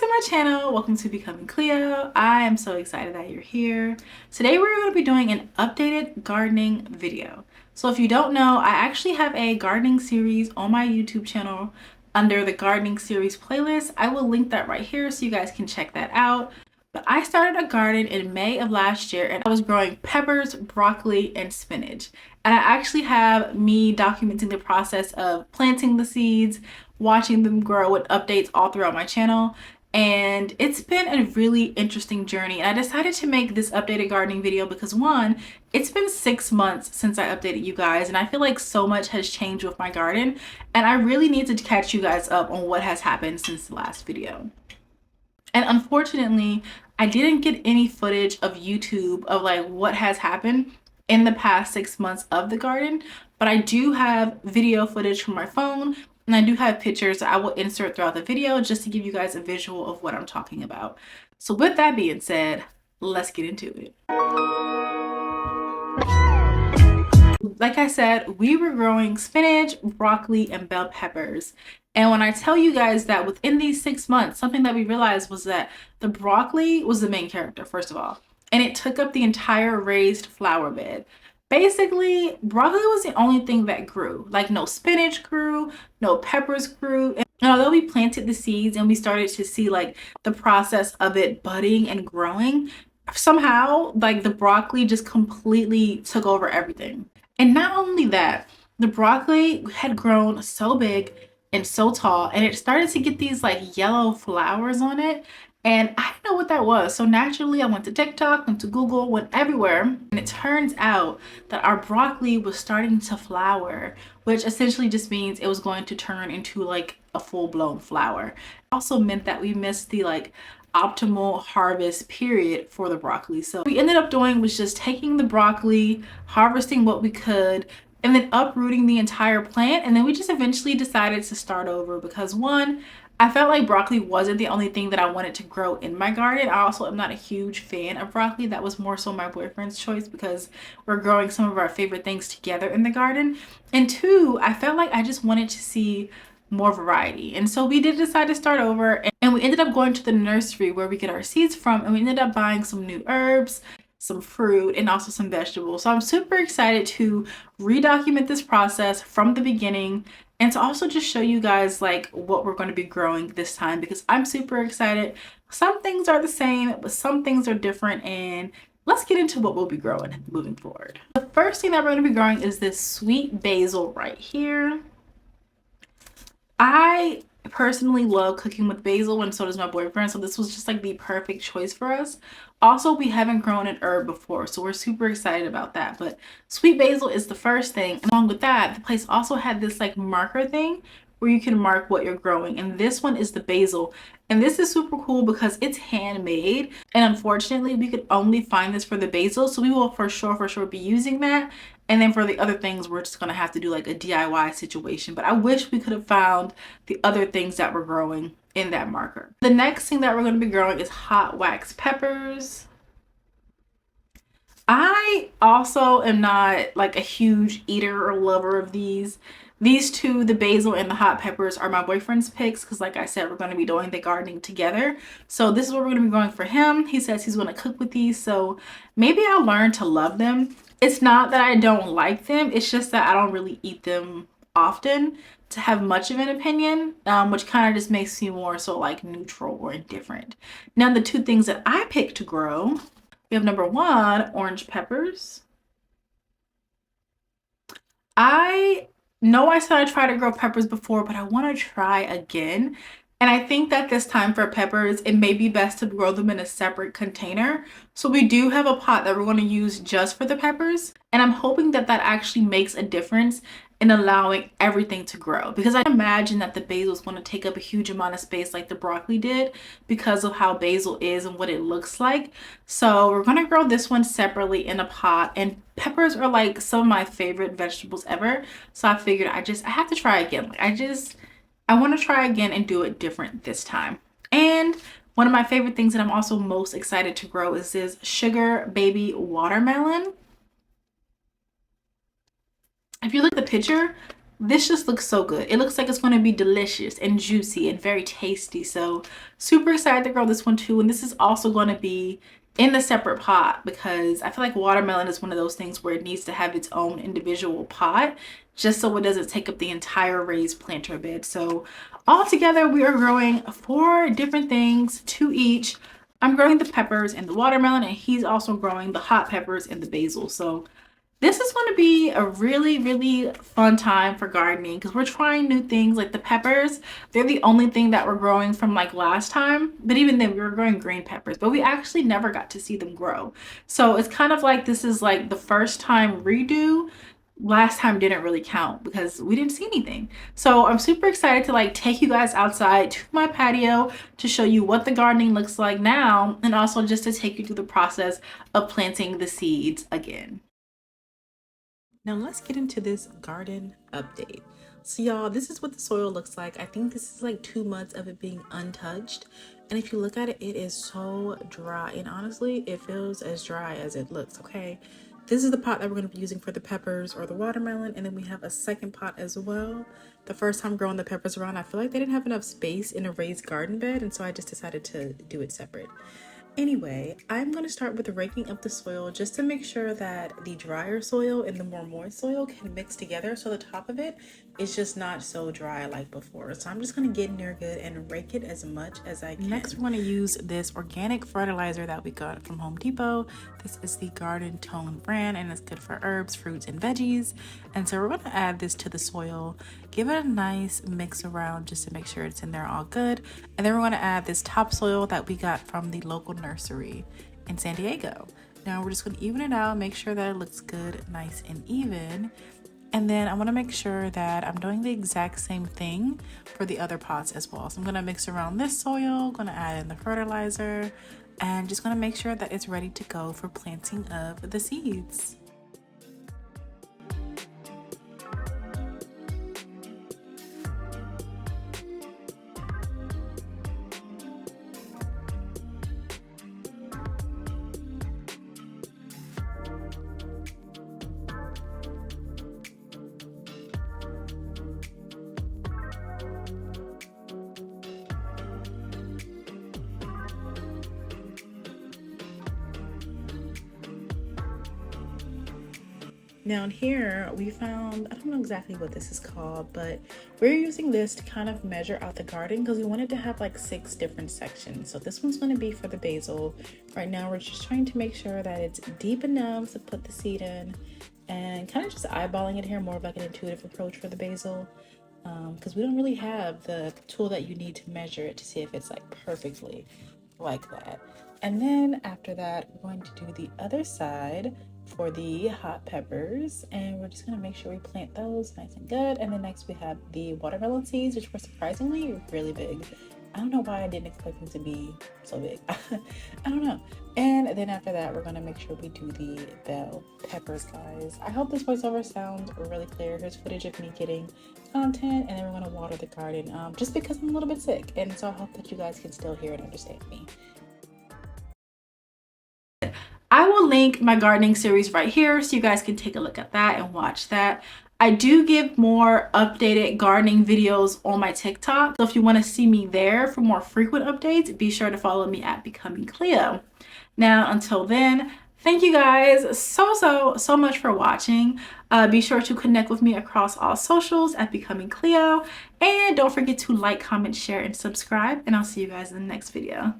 to my channel. Welcome to Becoming Cleo. I am so excited that you're here. Today we're going to be doing an updated gardening video. So if you don't know, I actually have a gardening series on my YouTube channel under the gardening series playlist. I will link that right here so you guys can check that out. But I started a garden in May of last year and I was growing peppers, broccoli, and spinach. And I actually have me documenting the process of planting the seeds, watching them grow, with updates all throughout my channel. And it's been a really interesting journey. And I decided to make this updated gardening video because one, it's been 6 months since I updated you guys and I feel like so much has changed with my garden and I really need to catch you guys up on what has happened since the last video. And unfortunately, I didn't get any footage of YouTube of like what has happened in the past 6 months of the garden, but I do have video footage from my phone and I do have pictures that I will insert throughout the video just to give you guys a visual of what I'm talking about. So with that being said, let's get into it. Like I said, we were growing spinach, broccoli, and bell peppers. And when I tell you guys that within these 6 months, something that we realized was that the broccoli was the main character, first of all, and it took up the entire raised flower bed. Basically, broccoli was the only thing that grew. Like no spinach grew, no peppers grew. And although we planted the seeds and we started to see like the process of it budding and growing, somehow like the broccoli just completely took over everything. And not only that, the broccoli had grown so big and so tall and it started to get these like yellow flowers on it. And I didn't know what that was. So naturally I went to TikTok, went to Google, went everywhere. And it turns out that our broccoli was starting to flower, which essentially just means it was going to turn into like a full-blown flower. It also meant that we missed the like optimal harvest period for the broccoli. So what we ended up doing was just taking the broccoli, harvesting what we could, and then uprooting the entire plant. And then we just eventually decided to start over because one, I felt like broccoli wasn't the only thing that I wanted to grow in my garden. I also am not a huge fan of broccoli. That was more so my boyfriend's choice because we're growing some of our favorite things together in the garden. And two, I felt like I just wanted to see more variety. And so we did decide to start over and we ended up going to the nursery where we get our seeds from, and we ended up buying some new herbs, some fruit, and also some vegetables. So I'm super excited to redocument this process from the beginning and to also just show you guys like what we're going to be growing this time because I'm super excited. Some things are the same, but some things are different, and let's get into what we'll be growing moving forward. The first thing that we're going to be growing is this sweet basil right here. I personally love cooking with basil and so does my boyfriend, so this was just like the perfect choice for us. Also, we haven't grown an herb before, so we're super excited about that. But sweet basil is the first thing. And along with that, the place also had this like marker thing where you can mark what you're growing, and this one is the basil. And this is super cool because it's handmade, and unfortunately we could only find this for the basil, so we will for sure be using that. And then for the other things, we're just gonna have to do like a DIY situation. But I wish we could have found the other things that we're growing in that marker. The next thing that we're gonna be growing is hot wax peppers. I also am not like a huge eater or lover of these. These two, the basil and the hot peppers, are my boyfriend's picks because like I said, we're going to be doing the gardening together. So this is what we're going to be growing for him. He says he's going to cook with these, so maybe I'll learn to love them. It's not that I don't like them, it's just that I don't really eat them often to have much of an opinion, which kind of just makes me more so like neutral or indifferent. Now the two things that I picked to grow, we have number one, orange peppers. I know I said I tried to grow peppers before, but I want to try again. And I think that this time for peppers, it may be best to grow them in a separate container. So we do have a pot that we're going to use just for the peppers. And I'm hoping that that actually makes a difference in allowing everything to grow. Because I imagine that the basil is going to take up a huge amount of space like the broccoli did because of how basil is and what it looks like. So we're going to grow this one separately in a pot. And peppers are like some of my favorite vegetables ever. So I figured I have to try again. Like I want to try again and do it different this time. And one of my favorite things that I'm also most excited to grow is this sugar baby watermelon. If you look at the picture, This just looks so good. It looks like it's going to be delicious and juicy and very tasty. So super excited to grow this one too. And this is also going to be in a separate pot because I feel like watermelon is one of those things where it needs to have its own individual pot just so it doesn't take up the entire raised planter bed. So all together we are growing 4 different things, 2 each. I'm growing the peppers and the watermelon, and he's also growing the hot peppers and the basil. So this is going to be a really, really fun time for gardening because we're trying new things. Like the peppers, they're the only thing that we're growing from like last time. But even then, we were growing green peppers, but we actually never got to see them grow. So it's kind of like this is like the first time redo. Last time didn't really count because we didn't see anything. So I'm super excited to like take you guys outside to my patio to show you what the gardening looks like now, and also just to take you through the process of planting the seeds again. Now let's get into this garden update. So y'all, this is what the soil looks like. I think this is like 2 months of it being untouched. And if you look at it, it is so dry. And honestly, it feels as dry as it looks, okay? This is the pot that we're going to be using for the peppers or the watermelon. And then we have a second pot as well. The first time growing the peppers around, I feel like they didn't have enough space in a raised garden bed. And so I just decided to do it separate. Anyway, I'm going to start with raking up the soil just to make sure that the drier soil and the more moist soil can mix together so the top of it is just not so dry like before. So I'm just going to get in there good and rake it as much as I can. Next, we're going to use this organic fertilizer that we got from Home Depot. This is the Garden Tone brand, and it's good for herbs, fruits, and veggies. And so we're going to add this to the soil, give it a nice mix around just to make sure it's in there all good. And then we're going to add this topsoil that we got from the local nursery in San Diego. Now we're just going to even it out, make sure that it looks good, nice and even. And then I want to make sure that I'm doing the exact same thing for the other pots as well. So I'm going to mix around this soil, going to add in the fertilizer, and just going to make sure that it's ready to go for planting of the seeds. Now in here we found, I don't know exactly what this is called, but we're using this to kind of measure out the garden because we wanted to have like 6 different sections. So this one's going to be for the basil. Right now we're just trying to make sure that it's deep enough to put the seed in, and kind of just eyeballing it here, more of like an intuitive approach for the basil, because we don't really have the tool that you need to measure it to see if it's like perfectly like that. And then after that, we're going to do the other side for the hot peppers, and we're just going to make sure we plant those nice and good. And then next we have the watermelon seeds, which were surprisingly really big. I don't know why I didn't expect them to be so big. I don't know. And then after that, we're going to make sure we do the bell peppers, guys. I hope this voiceover sounds really clear. Here's footage of me getting content, and then we're going to water the garden just because I'm a little bit sick. And so I hope that you guys can still hear and understand me. I will link my gardening series right here so you guys can take a look at that and watch that. I do give more updated gardening videos on my TikTok. So if you want to see me there for more frequent updates, be sure to follow me at Becoming Cleo. Now, until then, thank you guys so much for watching. Be sure to connect with me across all socials at Becoming Cleo. And don't forget to like, comment, share, and subscribe. And I'll see you guys in the next video.